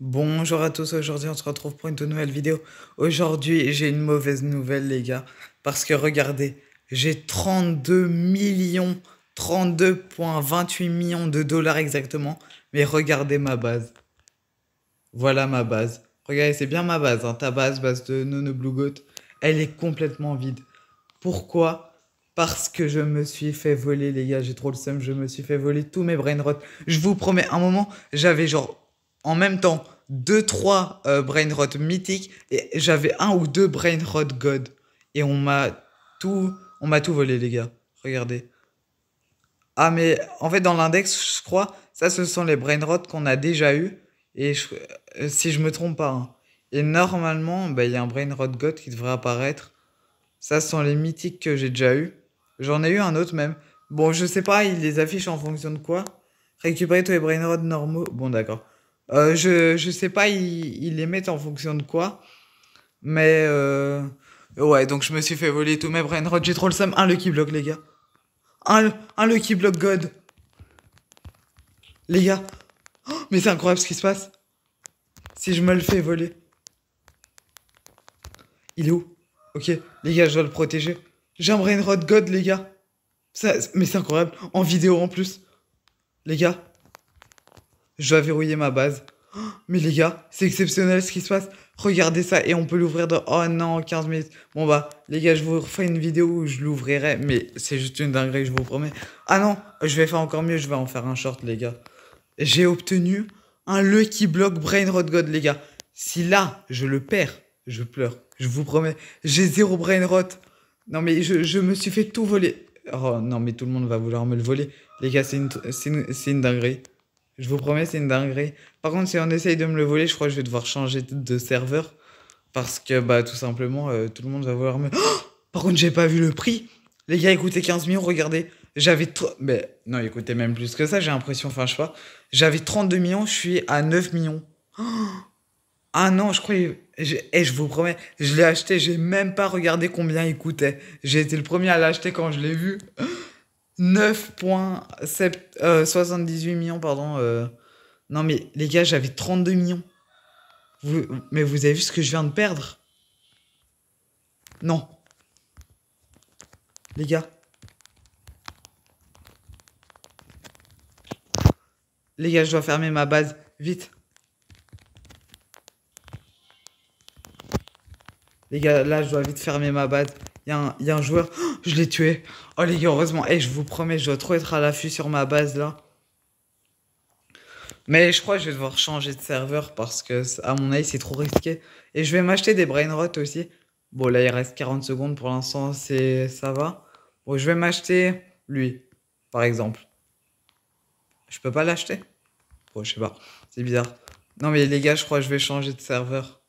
Bonjour à tous, aujourd'hui on se retrouve pour une toute nouvelle vidéo. Aujourd'hui j'ai une mauvaise nouvelle les gars, parce que regardez, j'ai 32 millions, 32,28 millions de dollars exactement, mais regardez ma base. Voilà ma base. Regardez, c'est bien ma base, hein, ta base de Nono Blue Goat, elle est complètement vide. Pourquoi? Parce que je me suis fait voler les gars, j'ai trop le seum, je me suis fait voler tous mes brainrots. Je vous promets, un moment, j'avais genre en même temps deux trois brainrot mythiques et j'avais un ou deux brainrot god et tout on m'a tout volé les gars. Regardez. Ah mais en fait dans l'index, je crois, ça ce sont les brainrot qu'on a déjà eu et si je me trompe pas, hein. Et normalement, bah, il y a un brainrot god qui devrait apparaître. Ça, ce sont les mythiques que j'ai déjà eu. J'en ai eu un autre même. Bon, je sais pas, il les affiche en fonction de quoi. Récupérer tous les brainrods normaux. Bon, d'accord. Je sais pas, il les met en fonction de quoi. Mais ouais, donc je me suis fait voler tous mes brainrods. J'ai trop le seum. Un Lucky Block, les gars. Un Lucky Block God. Les gars. Oh, mais c'est incroyable ce qui se passe. Si je me le fais voler. Il est où? Ok, les gars, je dois le protéger. J'ai un brainrod God, les gars. Mais c'est incroyable. En vidéo en plus. Les gars, je dois verrouiller ma base. Mais les gars, c'est exceptionnel ce qui se passe. Regardez ça et on peut l'ouvrir dans... Oh non, 15 minutes. Bon bah, les gars, je vous refais une vidéo où je l'ouvrirai. Mais c'est juste une dinguerie, je vous promets. Ah non, je vais faire encore mieux. Je vais en faire un short, les gars. J'ai obtenu un Lucky Block Brain Rot God, les gars. Si là, je le perds, je pleure. Je vous promets. J'ai zéro Brain Rot. Non mais je me suis fait tout voler. Oh non mais tout le monde va vouloir me le voler. Les gars, c'est une dinguerie. Je vous promets, c'est une dinguerie. Par contre, si on essaye de me le voler, je crois que je vais devoir changer de serveur. Parce que, bah, tout simplement, tout le monde va vouloir me... Oh, par contre, j'ai pas vu le prix. Les gars, il coûtait 15 millions, regardez. Mais non, il coûtait même plus que ça, j'ai l'impression. Enfin, je sais pas. J'avais 32 millions, je suis à 9 millions. Ah non, je crois... je vous promets, je l'ai acheté, j'ai même pas regardé combien il coûtait. J'ai été le premier à l'acheter quand je l'ai vu. 9,78 millions, pardon. Non mais les gars, j'avais 32 millions. Mais vous avez vu ce que je viens de perdre? Non, les gars. Les gars, je dois fermer ma base. Vite. Les gars, là, je dois vite fermer ma base. Il y a un joueur. Oh, je l'ai tué. Oh les gars, heureusement. Eh, je vous promets, je dois trop être à l'affût sur ma base là. Mais je crois que je vais devoir changer de serveur parce que, à mon avis, c'est trop risqué. Et je vais m'acheter des brainrot aussi. Bon, là, il reste 40 secondes pour l'instant, ça va. Bon, je vais m'acheter lui, par exemple. Je peux pas l'acheter? Bon, je sais pas. C'est bizarre. Non, mais les gars, je crois que je vais changer de serveur.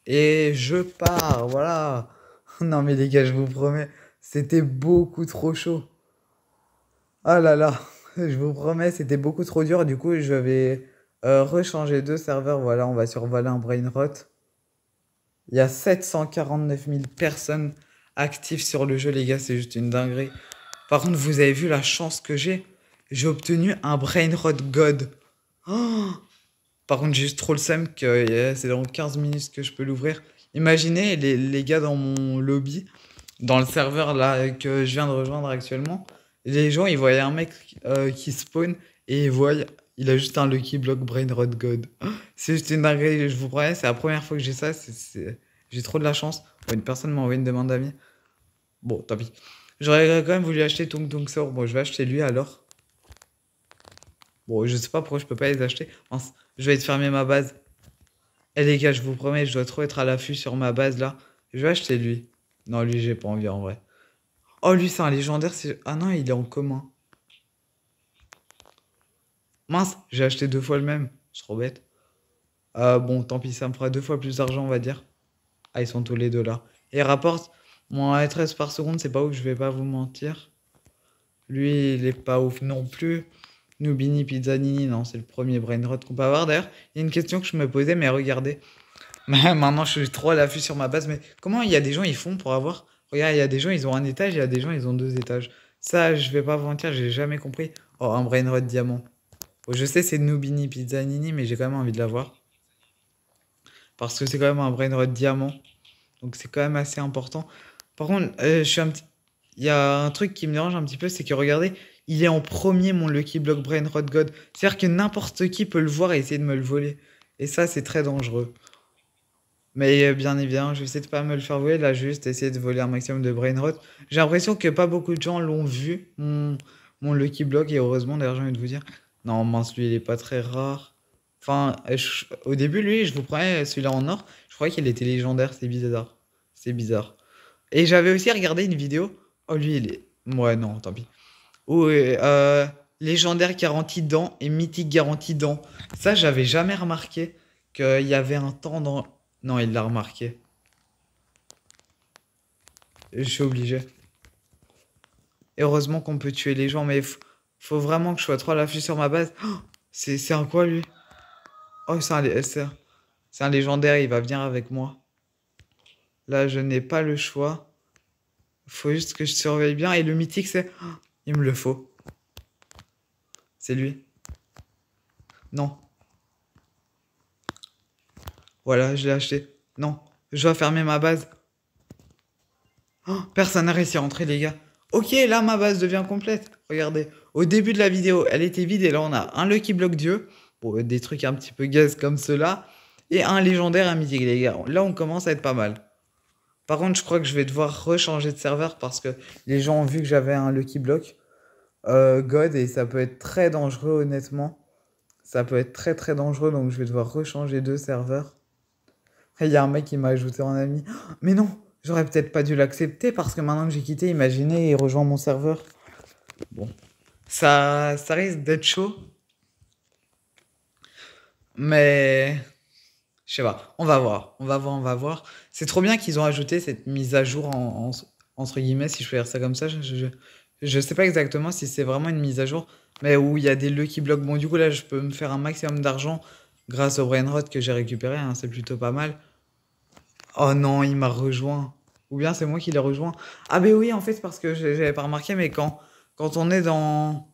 Et je pars, voilà. Non, mais les gars, je vous promets, c'était beaucoup trop chaud. Ah là là, je vous promets, c'était beaucoup trop dur. Du coup, je vais rechanger de serveur. Voilà, on va sur Valin Brainrot. Il y a 749 000 personnes actives sur le jeu, les gars, c'est juste une dinguerie. Par contre, vous avez vu la chance que j'ai? J'ai obtenu un Brainrot God. Oh, par contre, j'ai juste trop le seum que c'est dans 15 minutes que je peux l'ouvrir. Imaginez les gars dans mon lobby, dans le serveur là que je viens de rejoindre actuellement. Les gens, ils voyaient un mec qui spawn et ils voient, il a juste un Lucky Block Brain Rot God. C'est juste une dinguerie, je vous promets, c'est la première fois que j'ai ça. J'ai trop de la chance. Bon, une personne m'a envoyé une demande d'amis. Bon, tant pis. J'aurais quand même voulu acheter Tung Tung Sor. Bon, je vais acheter lui alors. Bon, je sais pas pourquoi je peux pas les acheter. Mince, je vais te fermer ma base. Eh les gars, je vous promets, je dois trop être à l'affût sur ma base là. Je vais acheter lui. Non, lui, j'ai pas envie en vrai. Oh, lui, c'est un légendaire. Ah non, il est en commun. Mince, j'ai acheté deux fois le même. Je suis trop bête. Bon, tant pis, ça me fera deux fois plus d'argent, on va dire. Ah, ils sont tous les deux là. Et il rapporte moins 13 par seconde, c'est pas ouf, je vais pas vous mentir. Lui, il est pas ouf non plus. Nubini Pizzanini, non, c'est le premier brainrot qu'on peut avoir. D'ailleurs, il y a une question que je me posais, mais regardez. Maintenant, je suis trop à l'affût sur ma base. Mais comment il y a des gens, ils font pour avoir. Regarde, il y a des gens, ils ont un étage, il y a des gens, ils ont deux étages. Ça, je vais pas vous mentir, j'ai jamais compris. Oh, un brainrot diamant. Bon, je sais, c'est Nubini Pizzanini, mais j'ai quand même envie de l'avoir. Parce que c'est quand même un brain rot diamant. Donc c'est quand même assez important. Par contre, il y a un truc qui me dérange un petit peu, c'est que regardez, il est en premier mon Lucky Block Brain Rot God. C'est-à-dire que n'importe qui peut le voir et essayer de me le voler. Et ça, c'est très dangereux. Mais bien évidemment, je vais essayer de pas me le faire voler, là, juste essayer de voler un maximum de brain rot. J'ai l'impression que pas beaucoup de gens l'ont vu, mon Lucky Block, et heureusement, d'ailleurs, j'ai envie de vous dire. Non, mince, lui, il est pas très rare. Enfin, au début, lui, je vous promets, celui-là en or, je croyais qu'il était légendaire, c'est bizarre. C'est bizarre. Et j'avais aussi regardé une vidéo. Oh, lui, il est. Ouais, non, tant pis. Où, légendaire garantie dans et mythique garantie dans. Ça, j'avais jamais remarqué qu'il y avait un temps dans. Non, il l'a remarqué. Je suis obligé. Et heureusement qu'on peut tuer les gens, mais faut vraiment que je sois trop à l'affût sur ma base. Oh, c'est un quoi, lui? Oh, c'est un légendaire, il va venir avec moi. Là, je n'ai pas le choix. Faut juste que je surveille bien. Et le mythique, c'est. Oh, il me le faut. C'est lui. Non. Voilà, je l'ai acheté. Non. Je dois fermer ma base. Oh, personne n'a réussi à rentrer, les gars. Ok, là, ma base devient complète. Regardez. Au début de la vidéo, elle était vide. Et là, on a un Lucky Block Dieu. Bon, des trucs un petit peu gaze comme cela. Et un légendaire, un mythique, les gars. Là, on commence à être pas mal. Par contre, je crois que je vais devoir rechanger de serveur parce que les gens ont vu que j'avais un Lucky Block God et ça peut être très dangereux, honnêtement. Ça peut être très très dangereux, donc je vais devoir rechanger de serveur. Il y a un mec qui m'a ajouté en ami. Mais non, j'aurais peut-être pas dû l'accepter parce que maintenant que j'ai quitté, imaginez, il rejoint mon serveur. Bon, ça risque d'être chaud, mais je sais pas. On va voir, on va voir, on va voir. C'est trop bien qu'ils ont ajouté cette mise à jour entre guillemets, si je peux dire ça comme ça. Je sais pas exactement si c'est vraiment une mise à jour, mais où il y a des Lucky Blocks. Bon, du coup, là, je peux me faire un maximum d'argent grâce au Brainrot que j'ai récupéré, hein, c'est plutôt pas mal. Oh non, il m'a rejoint. Ou bien c'est moi qui l'ai rejoint. Ah ben oui, en fait, parce que j'avais pas remarqué, mais quand on est dans...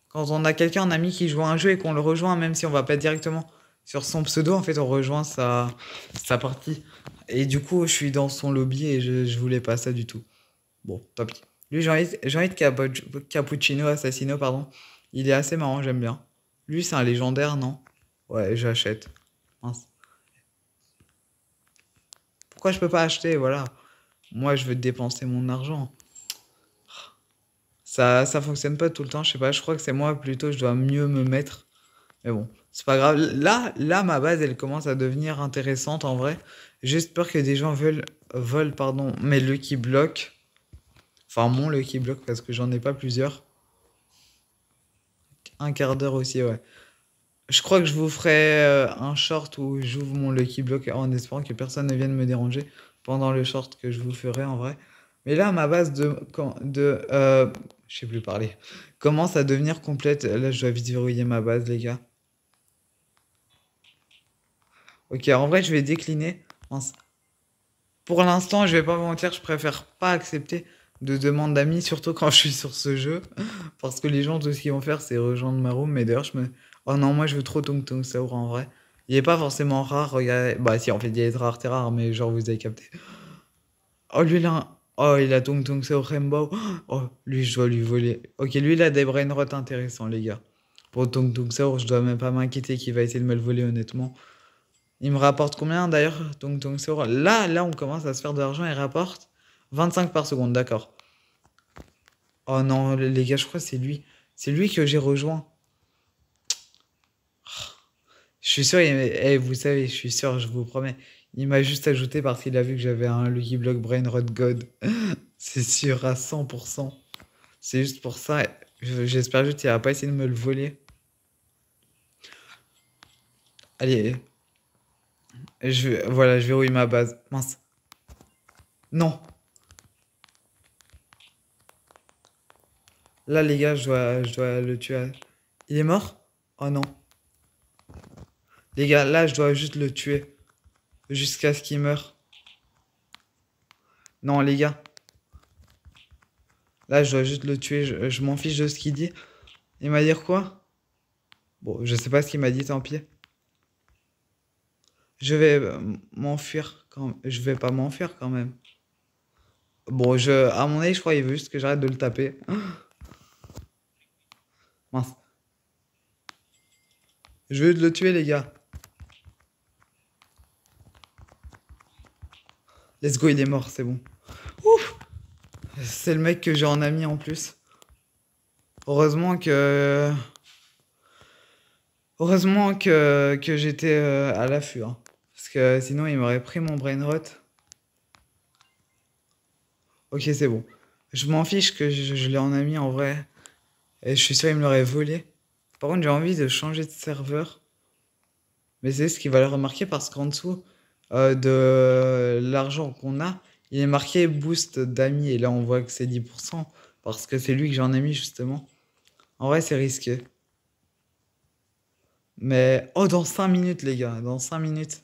Quand on a quelqu'un, un ami qui joue à un jeu et qu'on le rejoint, même si on va pas directement sur son pseudo, en fait, on rejoint sa partie. Et du coup, je suis dans son lobby et je voulais pas ça du tout. Bon, tant pis. Lui, j'ai envie de Cappuccino Assassino, pardon. Il est assez marrant, j'aime bien. Lui, c'est un légendaire, non? Ouais, j'achète. Mince. Pourquoi je peux pas acheter? Voilà. Moi, je veux dépenser mon argent. Ça fonctionne pas tout le temps, je sais pas. Je crois que c'est moi plutôt, je dois mieux me mettre. Mais bon, c'est pas grave. Là, ma base, elle commence à devenir intéressante en vrai. J'espère que des gens volent, pardon, mes Lucky Block. Enfin, mon Lucky Block, parce que j'en ai pas plusieurs. Un quart d'heure aussi, ouais. Je crois que je vous ferai un short où j'ouvre mon Lucky Block en espérant que personne ne vienne me déranger pendant le short que je vous ferai en vrai. Mais là, ma base je sais plus parler, commence à devenir complète. Là, je dois vite verrouiller ma base, les gars. Ok, en vrai, je vais décliner. Mince. Pour l'instant, je vais pas vous mentir, je préfère pas accepter de demande d'amis, surtout quand je suis sur ce jeu. Parce que les gens, tout ce qu'ils vont faire, c'est rejoindre ma room. Mais d'ailleurs, je me. Oh non, moi, je veux trop Tung Tung Saur en vrai. Il est pas forcément rare, regardez. Bah, si, en fait, il est rare, t'es rare, mais genre, vous avez capté. Oh, lui, là. Oh, il a Tung Tung Saur Rainbow. Oh, lui, je dois lui voler. Ok, lui, il a des brainrots intéressants, les gars. Pour Tung Tung Saur, je dois même pas m'inquiéter qu'il va essayer de me le voler, honnêtement. Il me rapporte combien d'ailleurs? Donc c'est là, on commence à se faire de l'argent. Il rapporte 25 par seconde, d'accord. Oh non, les gars, je crois que c'est lui. C'est lui que j'ai rejoint. Je suis sûr, vous savez, je suis sûr, je vous promets. Il m'a juste ajouté parce qu'il a vu que j'avais un Lucky Block Brain Rot God. C'est sûr, à 100%. C'est juste pour ça. J'espère juste qu'il va pas essayer de me le voler. Allez, voilà, je verrouille ma base. Mince. Non. Là, les gars, je dois le tuer. Il est mort? Oh non. Les gars, là, je dois juste le tuer. Jusqu'à ce qu'il meure. Non, les gars. Là, je dois juste le tuer. Je m'en fiche de ce qu'il dit. Il m'a dit quoi? Bon, je sais pas ce qu'il m'a dit, tant pis. Je vais m'enfuir quand... Je vais pas m'enfuir quand même. Bon, à mon avis, je crois qu'il veut juste que j'arrête de le taper. Mince. Je veux le tuer, les gars. Let's go, il est mort, c'est bon. Ouf! C'est le mec que j'ai en ami en plus. Heureusement que... Heureusement que j'étais à l'affût, hein. Parce que sinon, il m'aurait pris mon brain rot. Ok, c'est bon. Je m'en fiche que je l'ai en ami en vrai. Et je suis sûr qu'il me l'aurait volé. Par contre, j'ai envie de changer de serveur. Mais c'est ce qu'il va le remarquer parce qu'en dessous de l'argent qu'on a, il est marqué boost d'amis. Et là, on voit que c'est 10%. Parce que c'est lui que j'en ai mis justement. En vrai, c'est risqué. Mais... Oh, dans 5 minutes, les gars. Dans 5 minutes.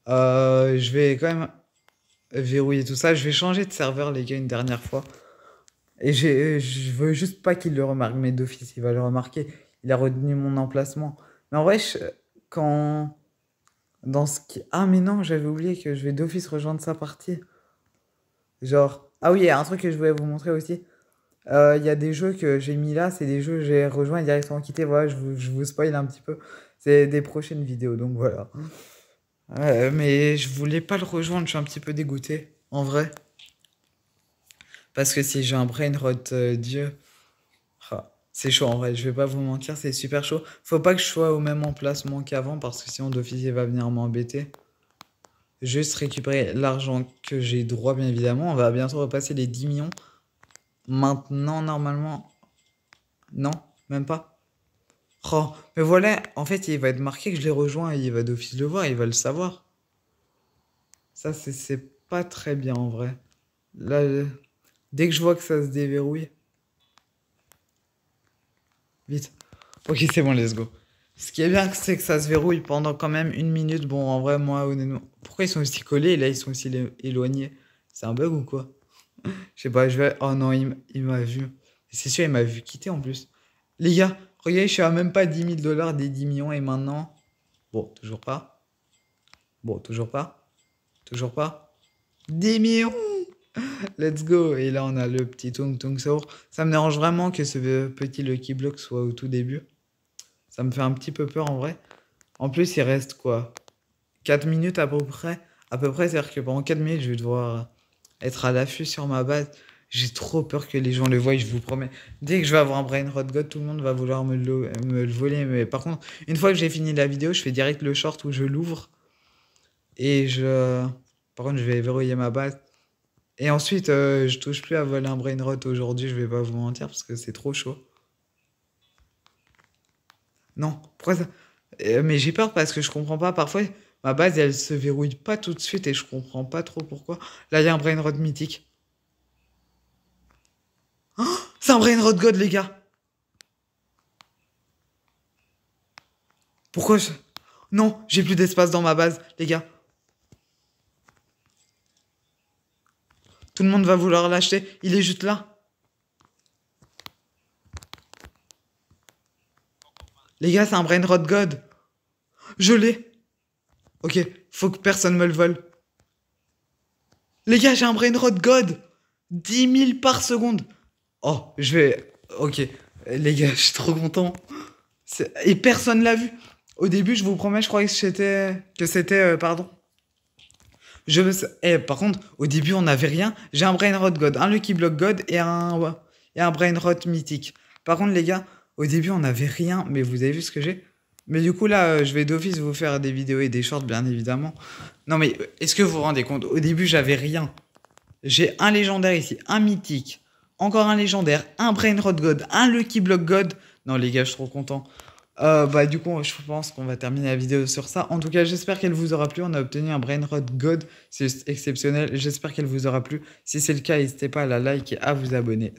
Je vais quand même verrouiller tout ça. Je vais changer de serveur, les gars, une dernière fois. Et je veux juste pas qu'il le remarque. Mais d'office, il va le remarquer. Il a retenu mon emplacement. Mais en vrai, quand... Dans ce qui... Ah, mais non, j'avais oublié que je vais d'office rejoindre sa partie. Genre... Ah oui, il y a un truc que je voulais vous montrer aussi. Il y a des jeux que j'ai mis là, c'est des jeux que j'ai rejoints et directement quitté. Voilà, je vous spoil un petit peu. C'est des prochaines vidéos, donc voilà. Mais je voulais pas le rejoindre, je suis un petit peu dégoûté, en vrai. Parce que si j'ai un brain rot Dieu, ah, c'est chaud en vrai, je vais pas vous mentir, c'est super chaud. Faut pas que je sois au même emplacement qu'avant parce que sinon d'officier va venir m'embêter. Juste récupérer l'argent que j'ai droit, bien évidemment. On va bientôt repasser les 10 millions. Maintenant, normalement. Non, même pas. Oh, mais voilà, en fait, il va être marqué que je l'ai rejoint et il va d'office le voir, il va le savoir. Ça, c'est pas très bien en vrai. Là, dès que je vois que ça se déverrouille. Vite. Ok, c'est bon, let's go. Ce qui est bien, c'est que ça se verrouille pendant quand même 1 minute. Bon, en vrai, moi, honnêtement. Pourquoi ils sont aussi collés et là, ils sont aussi éloignés? C'est un bug ou quoi? Je sais pas, je vais. Oh non, il m'a vu. C'est sûr, il m'a vu quitter en plus. Les gars, regardez, je suis à même pas 10 000 $ des 10 millions et maintenant. Bon, toujours pas. Bon, toujours pas. Toujours pas. 10 millions! Let's go! Et là, on a le petit Tung Tung Saur. Ça me dérange vraiment que ce petit Lucky Block soit au tout début. Ça me fait un petit peu peur en vrai. En plus, il reste quoi? 4 minutes à peu près. À peu près, c'est-à-dire que pendant 4 minutes, je vais devoir être à l'affût sur ma base. J'ai trop peur que les gens le voient, je vous promets. Dès que je vais avoir un brain rot god, tout le monde va vouloir me le voler. Mais par contre, une fois que j'ai fini la vidéo, je fais direct le short où je l'ouvre. Et je... Par contre, je vais verrouiller ma base. Et ensuite, je touche plus à voler un brain rot aujourd'hui, je vais pas vous mentir, parce que c'est trop chaud. Non, pourquoi ça... mais j'ai peur parce que je comprends pas. Parfois, ma base, elle se verrouille pas tout de suite et je comprends pas trop pourquoi. Là, il y a un brain rot mythique. Oh, c'est un brain rot god, les gars. Pourquoi je... Non, j'ai plus d'espace dans ma base, les gars. Tout le monde va vouloir l'acheter. Il est juste là. Les gars, c'est un brain rot god. Je l'ai. Ok, faut que personne me le vole. Les gars, j'ai un brain rot god. 10 000 par seconde. Oh, je vais... Ok. Les gars, je suis trop content. Et personne l'a vu. Au début, je vous promets, je croyais que c'était... pardon. Par contre, au début, on n'avait rien. J'ai un brain rot god, un lucky block god et un brain rot mythique. Par contre, les gars, au début, on n'avait rien. Mais vous avez vu ce que j'ai? Mais du coup, là, je vais d'office vous faire des vidéos et des shorts, bien évidemment. Non, mais est-ce que vous vous rendez compte? Au début, j'avais rien. J'ai un légendaire ici, un mythique, encore un légendaire, un brain rot god, un lucky block god. Non, les gars, je suis trop content. Bah, du coup, je pense qu'on va terminer la vidéo sur ça. En tout cas, j'espère qu'elle vous aura plu. On a obtenu un brain rot god. C'est exceptionnel. J'espère qu'elle vous aura plu. Si c'est le cas, n'hésitez pas à la like et à vous abonner.